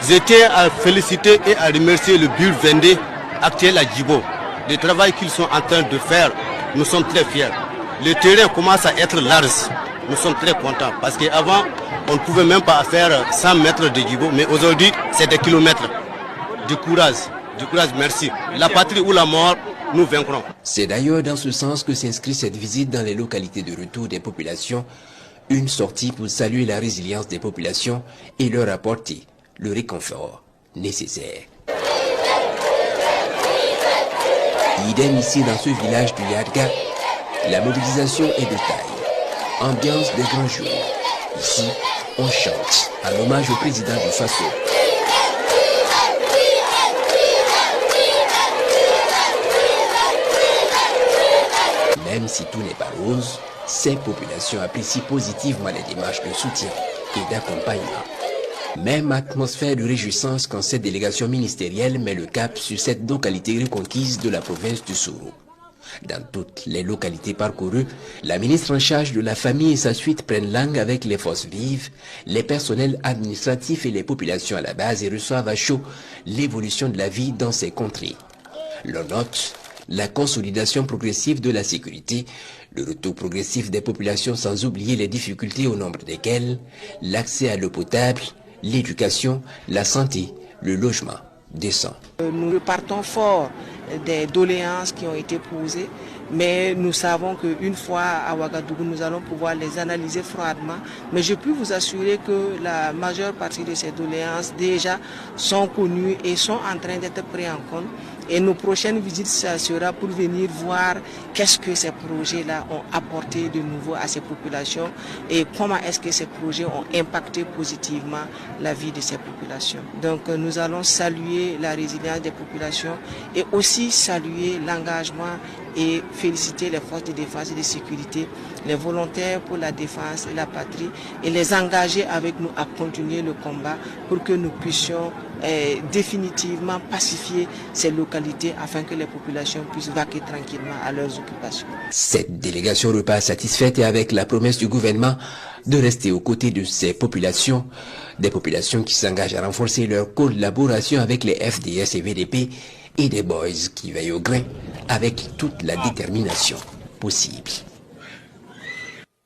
Je tiens à féliciter et à remercier le bureau Vendée actuel à Djibo. Le travail qu'ils sont en train de faire, nous sommes très fiers. Le terrain commence à être large. Nous sommes très contents parce qu'avant, on ne pouvait même pas faire 100 mètres de Djibo, mais aujourd'hui, c'est des kilomètres. Du courage, merci. La patrie ou la mort, nous vaincrons. C'est d'ailleurs dans ce sens que s'inscrit cette visite dans les localités de retour des populations, une sortie pour saluer la résilience des populations et leur apporter le réconfort nécessaire. Idem ici dans ce village du Yadga, la mobilisation est de taille. Ambiance des grands jours. Ici, on chante à l'hommage au président du Faso. Même si tout n'est pas rose, ces populations apprécient positivement les démarches de soutien et d'accompagnement. Même atmosphère de réjouissance quand cette délégation ministérielle met le cap sur cette localité reconquise de la province du Sourou. Dans toutes les localités parcourues, la ministre en charge de la famille et sa suite prennent langue avec les forces vives, les personnels administratifs et les populations à la base et reçoivent à chaud l'évolution de la vie dans ces contrées. L'on note la consolidation progressive de la sécurité, le retour progressif des populations sans oublier les difficultés au nombre desquelles l'accès à l'eau potable, l'éducation, la santé, le logement décent. Nous repartons fort des doléances qui ont été posées, mais nous savons qu'une fois à Ouagadougou, nous allons pouvoir les analyser froidement. Mais je peux vous assurer que la majeure partie de ces doléances déjà sont connues et sont en train d'être prises en compte. Et nos prochaines visites, ça sera pour venir voir qu'est-ce que ces projets-là ont apporté de nouveau à ces populations et comment est-ce que ces projets ont impacté positivement la vie de ces populations. Donc nous allons saluer la résilience des populations et aussi saluer l'engagement et féliciter les forces de défense et de sécurité, les volontaires pour la défense et la patrie et les engager avec nous à continuer le combat pour que nous puissions définitivement pacifier ces localités afin que les populations puissent vaquer tranquillement à leurs occupations. Cette délégation repart satisfaite et avec la promesse du gouvernement de rester aux côtés de ces populations, des populations qui s'engagent à renforcer leur collaboration avec les FDS et VDP et des boys qui veillent au grain avec toute la détermination possible.